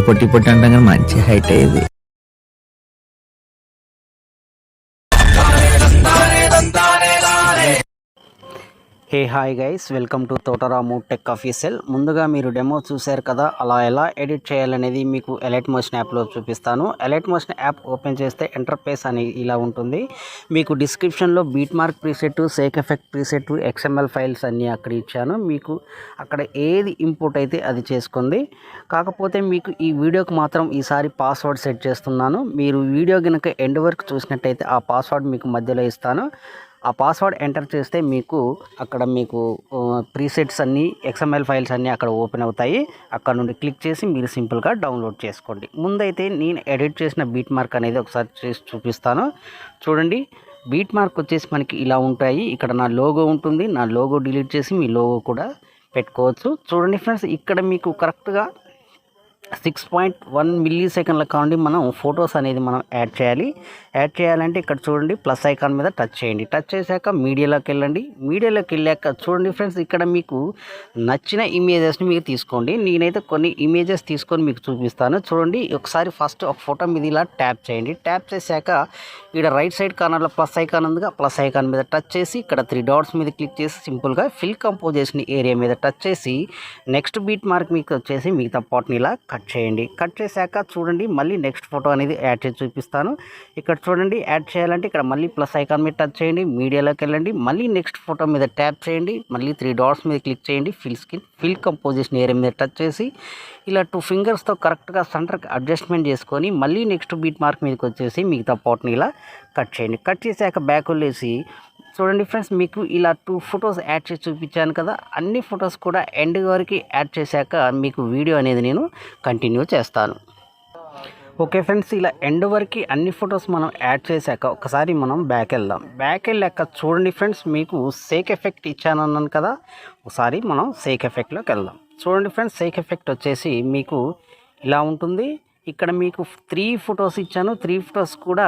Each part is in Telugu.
పొట్టి పొట్టి అంటాం కానీ మంచి హైట్ అయ్యేది. Hey hi guys, welcome to తోట రాము టెక్ ఆఫీషియల్. ముందుగా మీరు డెమో చూశారు కదా, అలా ఎలా ఎడిట్ చేయాలనేది మీకు అలైట్ మోషన్ యాప్లో చూపిస్తాను. అలైట్ మోషన్ యాప్ ఓపెన్ చేస్తే ఇంటర్ఫేస్ అని ఇలా ఉంటుంది. మీకు డిస్క్రిప్షన్లో beat mark preset, sake effect preset, XML files అన్నీ అక్కడ ఇచ్చాను. మీకు అక్కడ ఏది ఇంపోర్ట్ అయితే అది చేసుకోండి. కాకపోతే మీకు ఈ వీడియోకి మాత్రం ఈసారి పాస్వర్డ్ సెట్ చేస్తున్నాను. మీరు వీడియో కనుక ఎండ్ వరకు చూసినట్టయితే ఆ పాస్వర్డ్ మీకు మధ్యలో ఇస్తాను. ఆ పాస్వర్డ్ ఎంటర్ చేస్తే మీకు అక్కడ మీకు ప్రీసెట్స్ అన్నీ, XML ఫైల్స్ అన్నీ అక్కడ ఓపెన్ అవుతాయి. అక్కడ నుండి క్లిక్ చేసి మీరు సింపుల్గా డౌన్లోడ్ చేసుకోండి. ముందైతే నేను ఎడిట్ చేసిన బీట్ మార్క్ అనేది ఒకసారి చేసి చూపిస్తాను. చూడండి, బీట్ మార్క్ వచ్చేసి మనకి ఇలా ఉంటాయి. ఇక్కడ నా లోగో ఉంటుంది. నా లోగో డిలీట్ చేసి మీ లోగో కూడా పెట్టుకోవచ్చు. చూడండి ఫ్రెండ్స్, ఇక్కడ మీకు కరెక్ట్గా 6.1 మిల్లీ సెకండ్ల కాండి మనం ఫొటోస్ అనేది మనం యాడ్ చేయాలంటే ఇక్కడ చూడండి, ప్లస్ ఐకాన్ మీద టచ్ చేయండి. టచ్ చేశాక మీడియాలోకి వెళ్ళండి. మీడియాలోకి వెళ్ళాక చూడండి ఫ్రెండ్స్, ఇక్కడ మీకు నచ్చిన ఇమేజెస్ని మీరు తీసుకోండి. నేనైతే కొన్ని ఇమేజెస్ తీసుకొని మీకు చూపిస్తాను. చూడండి, ఒకసారి ఫస్ట్ ఒక ఫోటో మీద ఇలా ట్యాప్ చేయండి. ట్యాప్ చేశాక ఇక్కడ రైట్ సైడ్ కార్నర్లో ప్లస్ ఐకాన్ ఉందిగా, ప్లస్ ఐకాన్ మీద టచ్ చేసి ఇక్కడ 3 డాట్స్ మీద క్లిక్ చేసి సింపుల్గా ఫిల్ కంపోజిషన్ ఏరియా మీద టచ్ చేసి నెక్స్ట్ బీట్ మార్క్ మీకు వచ్చేసి మిగతా పార్ట్ని ఇలా కట్ చేయండి. కట్ చేశాక చూడండి, మళ్ళీ నెక్స్ట్ ఫోటో అనేది యాడ్ చేసి చూపిస్తాను. ఇక్కడ చూడండి, యాడ్ చేయాలంటే ఇక్కడ మళ్ళీ ప్లస్ ఐకాన్ మీద టచ్ చేయండి. మీడియాలోకి వెళ్ళండి. మళ్ళీ నెక్స్ట్ ఫోటో మీద ట్యాప్ చేయండి. మళ్ళీ 3 డాట్స్ మీద క్లిక్ చేయండి. ఫిల్ కంపోజిషన్ ఏరియా మీద టచ్ చేసి ఇలా 2 ఫింగర్స్తో కరెక్ట్గా సెంటర్కి అడ్జస్ట్మెంట్ చేసుకొని మళ్ళీ నెక్స్ట్ బీట్ మార్క్ మీదకి వచ్చేసి మిగతా పార్ట్ని ఇలా కట్ చేయండి. కట్ చేశాక బ్యాక్ వెళ్ళేసి చూడండి ఫ్రెండ్స్, మీకు ఇలా 2 ఫొటోస్ యాడ్ చేసి చూపించాను కదా, అన్ని ఫొటోస్ కూడా ఎండ్ వరకు యాడ్ చేశాక మీకు వీడియో అనేది నేను కంటిన్యూ చేస్తాను. ఓకే ఫ్రెండ్స్, ఇలా ఎండ్ వరకు అన్ని ఫొటోస్ మనం యాడ్ చేశాక ఒకసారి మనం బ్యాక్ వెళ్దాం. బ్యాక్ వెళ్ళాక చూడండి ఫ్రెండ్స్, మీకు సేక్ ఎఫెక్ట్ ఇచ్చాను అన్నాను కదా, ఒకసారి మనం సేక్ ఎఫెక్ట్లోకి వెళ్దాం. చూడండి ఫ్రెండ్స్, సేక్ ఎఫెక్ట్ వచ్చేసి మీకు ఇలా ఉంటుంది. ఇక్కడ మీకు 3 ఫొటోస్ ఇచ్చాను. 3 ఫొటోస్ కూడా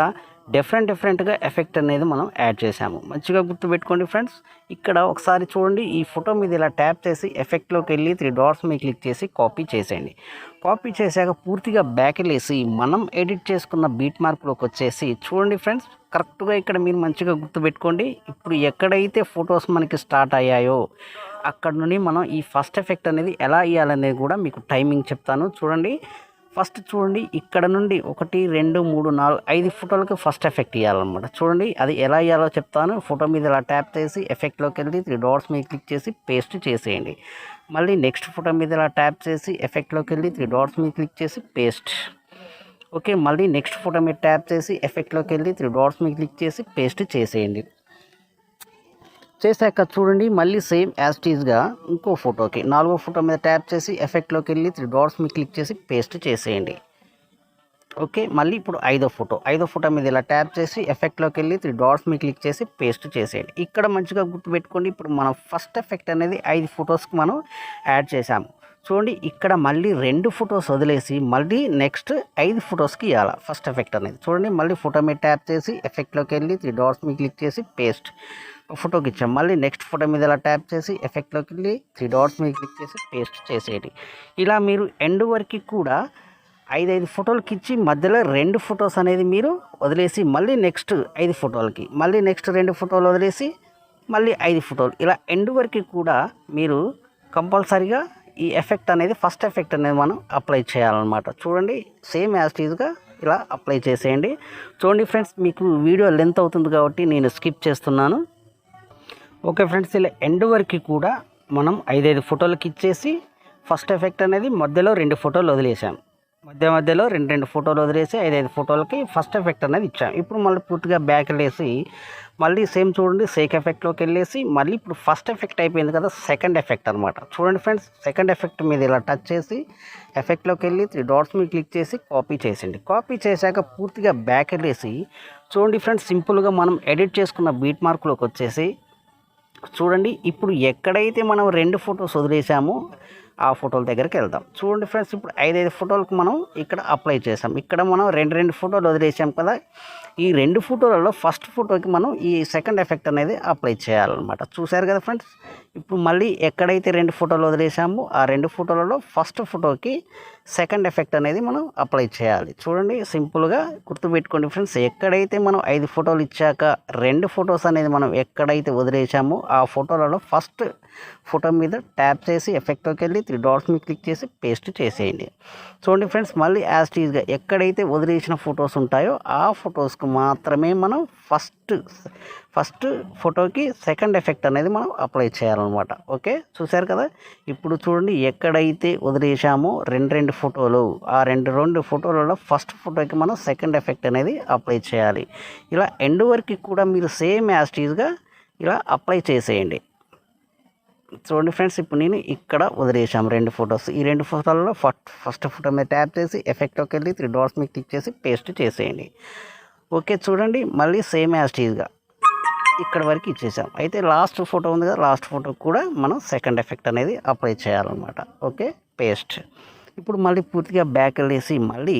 డిఫరెంట్గా ఎఫెక్ట్ అనేది మనం యాడ్ చేసాము. మంచిగా గుర్తుపెట్టుకోండి ఫ్రెండ్స్. ఇక్కడ ఒకసారి చూడండి, ఈ ఫోటో మీద ఇలా ట్యాప్ చేసి ఎఫెక్ట్లోకి వెళ్ళి 3 డాట్స్ మీద క్లిక్ చేసి కాపీ చేసేయండి. కాపీ చేశాక పూర్తిగా బ్యాక్ వెళ్ళేసి మనం ఎడిట్ చేసుకున్న బీట్ మార్క్లోకి వచ్చేసి చూడండి ఫ్రెండ్స్, కరెక్ట్గా ఇక్కడ మీరు మంచిగా గుర్తుపెట్టుకోండి. ఇప్పుడు ఎక్కడైతే ఫొటోస్ మనకి స్టార్ట్ అయ్యాయో అక్కడ నుండి మనం ఈ ఫస్ట్ ఎఫెక్ట్ అనేది ఎలా ఇవ్వాలనేది కూడా మీకు టైమింగ్ చెప్తాను. చూడండి, ఫస్ట్ చూడండి, ఇక్కడ నుండి 1 2 3 4 5 ఫోటోలకి ఫస్ట్ ఎఫెక్ట్ ఇవ్వాలన్నమాట. చూడండి, అది ఎలా ఇవ్వాలో చెప్తాను. ఫోటో మీద ఇలా ట్యాప్ చేసి ఎఫెక్ట్లోకి వెళ్ళి 3 డాట్స్ మీద క్లిక్ చేసి పేస్ట్ చేసేయండి. మళ్ళీ నెక్స్ట్ ఫోటో మీద ఇలా ట్యాప్ చేసి ఎఫెక్ట్లోకి వెళ్ళి 3 డాట్స్ మీద క్లిక్ చేసి పేస్ట్. ఓకే, మళ్ళీ నెక్స్ట్ ఫోటో మీద ట్యాప్ చేసి ఎఫెక్ట్లోకి వెళ్ళి 3 డాట్స్ మీద క్లిక్ చేసి పేస్ట్ చేసేయండి. చేశాక చూడండి, మళ్ళీ సేమ్ యాజ్ టీజ్గా ఇంకో ఫోటోకి 4వ ఫోటో మీద ట్యాప్ చేసి ఎఫెక్ట్లోకి వెళ్ళి 3 డాట్స్ మీద క్లిక్ చేసి పేస్ట్ చేసేయండి. ఓకే, మళ్ళీ ఇప్పుడు 5వ ఫోటో మీద ఇలా ట్యాప్ చేసి ఎఫెక్ట్లోకి వెళ్ళి 3 డాట్స్ మీద క్లిక్ చేసి పేస్ట్ చేసేయండి. ఇక్కడ మంచిగా గుర్తుపెట్టుకోండి, ఇప్పుడు మనం ఫస్ట్ ఎఫెక్ట్ అనేది 5 ఫొటోస్కి మనం యాడ్ చేసాము. చూడండి, ఇక్కడ మళ్ళీ 2 ఫొటోస్ వదిలేసి మళ్ళీ నెక్స్ట్ 5 ఫొటోస్కి ఇవ్వాలి ఫస్ట్ ఎఫెక్ట్ అనేది. చూడండి, మళ్ళీ ఫోటో మీద ట్యాప్ చేసి ఎఫెక్ట్లోకి వెళ్ళి 3 డాట్స్ మీద క్లిక్ చేసి పేస్ట్ ఫోటోకి ఇచ్చాం. మళ్ళీ నెక్స్ట్ ఫోటో మీద ఇలా ట్యాప్ చేసి ఎఫెక్ట్లోకి వెళ్ళి 3 డాట్స్ మీద క్లిక్ చేసి పేస్ట్ చేసేయండి. ఇలా మీరు ఎండ్ వరకు కూడా 5 ఫోటోలకి ఇచ్చి మధ్యలో 2 ఫొటోస్ అనేది మీరు వదిలేసి మళ్ళీ నెక్స్ట్ 5 ఫోటోలకి మళ్ళీ నెక్స్ట్ 2 ఫోటోలు వదిలేసి మళ్ళీ 5 ఫోటోలు, ఇలా ఎండ్ వరకు కూడా మీరు కంపల్సరీగా ఈ ఎఫెక్ట్ అనేది ఫస్ట్ ఎఫెక్ట్ అనేది మనం అప్లై చేయాలన్నమాట. చూడండి, సేమ్ యాజ్ టీజ్గా ఇలా అప్లై చేసేయండి. చూడండి ఫ్రెండ్స్, మీకు వీడియో లెంత్ అవుతుంది కాబట్టి నేను స్కిప్ చేస్తున్నాను. ఓకే ఫ్రెండ్స్, ఇలా ఎండ్ వరకు కూడా మనం 5 ఫోటోలకి ఇచ్చేసి ఫస్ట్ ఎఫెక్ట్ అనేది మధ్యలో 2 ఫోటోలు వదిలేసాం. మధ్యలో 2 ఫోటోలు వదిలేసి 5 ఫోటోలకి ఫస్ట్ ఎఫెక్ట్ అనేది ఇచ్చాం. ఇప్పుడు మళ్ళీ పూర్తిగా బ్యాక్ వెళ్ళేసి మళ్ళీ సేమ్ చూడండి, సేక్ ఎఫెక్ట్లోకి వెళ్ళేసి మళ్ళీ ఇప్పుడు ఫస్ట్ ఎఫెక్ట్ అయిపోయింది కదా, సెకండ్ ఎఫెక్ట్ అనమాట. చూడండి ఫ్రెండ్స్, సెకండ్ ఎఫెక్ట్ మీద ఇలా టచ్ చేసి ఎఫెక్ట్లోకి వెళ్ళి 3 డాట్స్ మీద క్లిక్ చేసి కాపీ చేసేయండి. కాపీ చేశాక పూర్తిగా బ్యాక్ వెళ్ళేసి చూడండి ఫ్రెండ్స్, సింపుల్గా మనం ఎడిట్ చేసుకున్న బీట్ మార్క్లోకి వచ్చేసి చూడండి, ఇప్పుడు ఎక్కడైతే మనం 2 ఫొటోస్ వదిలేసామో ఆ ఫోటోల దగ్గరికి వెళ్దాం. చూడండి ఫ్రెండ్స్, ఇప్పుడు 5 ఫోటోలకు మనం ఇక్కడ అప్లై చేసాం. ఇక్కడ మనం 2 ఫోటోలు వదిలేసాం కదా, ఈ 2 ఫోటోలలో ఫస్ట్ ఫోటోకి మనం ఈ సెకండ్ ఎఫెక్ట్ అనేది అప్లై చేయాలన్నమాట. చూశారు కదా ఫ్రెండ్స్. ఇప్పుడు మళ్ళీ ఎక్కడైతే 2 ఫోటోలు వదిలేసామో ఆ 2 ఫోటోలలో ఫస్ట్ ఫోటోకి సెకండ్ ఎఫెక్ట్ అనేది మనం అప్లై చేయాలి. చూడండి సింపుల్గా గుర్తుపెట్టుకోండి ఫ్రెండ్స్. ఎక్కడైతే మనం 5 ఫోటోలు ఇచ్చాక 2 ఫొటోస్ అనేది మనం ఎక్కడైతే వదిలేసామో ఆ ఫోటోలలో ఫస్ట్ ఫోటో మీద ట్యాప్ చేసి ఎఫెక్ట్లోకి వెళ్ళి 3 డాట్స్ మీద క్లిక్ చేసి పేస్ట్ చేసేయండి. చూడండి ఫ్రెండ్స్, మళ్ళీ యాజ్ టీజ్గా ఎక్కడైతే వదిలేసిన ఫొటోస్ ఉంటాయో ఆ ఫొటోస్కి మాత్రమే మనం ఫస్ట్ ఫోటోకి సెకండ్ ఎఫెక్ట్ అనేది మనం అప్లై చేయాలన్నమాట. ఓకే, చూశారు కదా. ఇప్పుడు చూడండి, ఎక్కడైతే వదిలేసామో 2 ఫోటోలు, ఆ 2 ఫోటోలలో ఫస్ట్ ఫోటోకి మనం సెకండ్ ఎఫెక్ట్ అనేది అప్లై చేయాలి. ఇలా ఎండ్ వరకు కూడా మీరు సేమ్ యాజ్ టీజ్గా ఇలా అప్లై చేసేయండి. చూడండి ఫ్రెండ్స్, ఇప్పుడు నేను ఇక్కడ వదిలేసాము 2 ఫొటోస్. ఈ 2 ఫోటోలలో ఫస్ట్ ఫోటో మీద ట్యాప్ చేసి ఎఫెక్ట్లోకి వెళ్ళి 3 డాట్స్ మీద క్లిక్ చేసి పేస్ట్ చేసేయండి. ఓకే, చూడండి మళ్ళీ సేమ్ యాజ్ టీజ్గా ఇక్కడ వరకు ఇచ్చేసాం. అయితే లాస్ట్ ఫోటో ఉంది కదా, లాస్ట్ ఫోటో కూడా మనం సెకండ్ ఎఫెక్ట్ అనేది అప్లై చేయాలన్నమాట. Okay, paste. ఇప్పుడు మళ్ళీ పూర్తిగా బ్యాక్ వెళ్ళేసి మళ్ళీ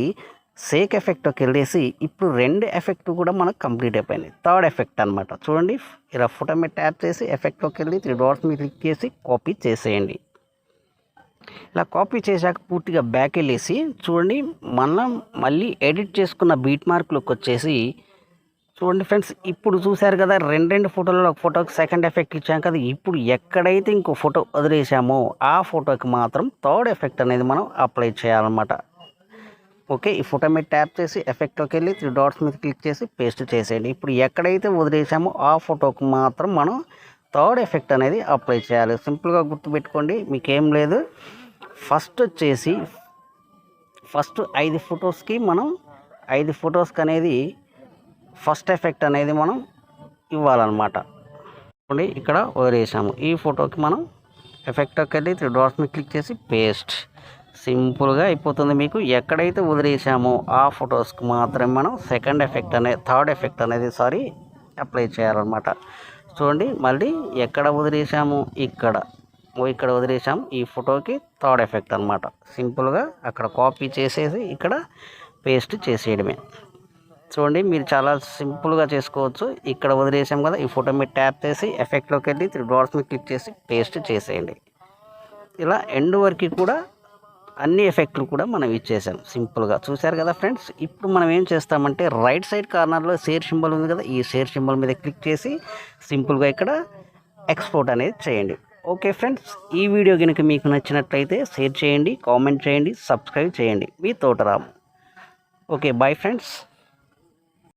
సేక్ ఎఫెక్ట్కి వెళ్ళేసి ఇప్పుడు 2 ఎఫెక్ట్ కూడా మనకు కంప్లీట్ అయిపోయింది. థర్డ్ ఎఫెక్ట్ అనమాట. చూడండి, ఇలా ఫోటో మీద ట్యాప్ చేసి ఎఫెక్ట్లోకి వెళ్ళి 3 డాట్స్ మీద క్లిక్ చేసి కాపీ చేసేయండి. ఇలా కాపీ చేశాక పూర్తిగా బ్యాక్ వెళ్ళేసి చూడండి, మనం మళ్ళీ ఎడిట్ చేసుకున్న బీట్ మార్క్లోకి వచ్చేసి చూడండి ఫ్రెండ్స్, ఇప్పుడు చూశారు కదా 2 ఫోటోలలో ఒక ఫోటోకి సెకండ్ ఎఫెక్ట్ ఇచ్చాం కదా. ఇప్పుడు ఎక్కడైతే ఇంకో ఫోటో వదిలేసామో ఆ ఫోటోకి మాత్రం థర్డ్ ఎఫెక్ట్ అనేది మనం అప్లై చేయాలన్నమాట. ఓకే, ఈ ఫోటో మీద ట్యాప్ చేసి ఎఫెక్ట్లోకి వెళ్ళి 3 డాట్స్ మీద క్లిక్ చేసి పేస్ట్ చేసేయండి. ఇప్పుడు ఎక్కడైతే వదిలేసామో ఆ ఫోటోకి మాత్రం మనం థర్డ్ ఎఫెక్ట్ అనేది అప్లై చేయాలి. సింపుల్గా గుర్తుపెట్టుకోండి, మీకేం లేదు. ఫస్ట్ వచ్చేసి ఫస్ట్ 5 ఫొటోస్కి మనం 5 ఫొటోస్కి అనేది ఫస్ట్ ఎఫెక్ట్ అనేది మనం ఇవ్వాలన్నమాట. చూడండి, ఇక్కడ వదిలేసాము. ఈ ఫోటోకి మనం ఎఫెక్ట్లోకి వెళ్ళి 3 డాట్స్ మీద క్లిక్ చేసి పేస్ట్. సింపుల్గా అయిపోతుంది మీకు. ఎక్కడైతే వదిలేసామో ఆ ఫొటోస్కి మాత్రమే మనం థర్డ్ ఎఫెక్ట్ అనేది అప్లై చేయాలన్నమాట. చూడండి, మళ్ళీ ఎక్కడ వదిలేసాము, ఇక్కడ వదిలేసాము. ఈ ఫోటోకి థర్డ్ ఎఫెక్ట్ అనమాట. సింపుల్గా అక్కడ కాపీ చేసేసి ఇక్కడ పేస్ట్ చేసేయడమే. చూడండి, మీరు చాలా సింపుల్గా చేసుకోవచ్చు. ఇక్కడ వదిలేసాం కదా, ఈ ఫోటో మీద ట్యాప్ చేసి ఎఫెక్ట్లోకి వెళ్ళి 3 డాట్స్ మీద క్లిక్ చేసి పేస్ట్ చేసేయండి. ఇలా ఎండ్ వరకు కూడా అన్ని ఎఫెక్ట్లు కూడా మనం ఇచ్చేసాం సింపుల్గా. చూశారు కదా ఫ్రెండ్స్. ఇప్పుడు మనం ఏం చేస్తామంటే రైట్ సైడ్ కార్నర్లో షేర్ సింబల్ ఉంది కదా, ఈ షేర్ సింబల్ మీద క్లిక్ చేసి సింపుల్గా ఇక్కడ ఎక్స్పోర్ట్ అనేది చేయండి. ఓకే ఫ్రెండ్స్, ఈ వీడియో కనుక మీకు నచ్చినట్లయితే షేర్ చేయండి, కామెంట్ చేయండి, సబ్స్క్రైబ్ చేయండి. మీ తోటరాము. Okay, bye friends.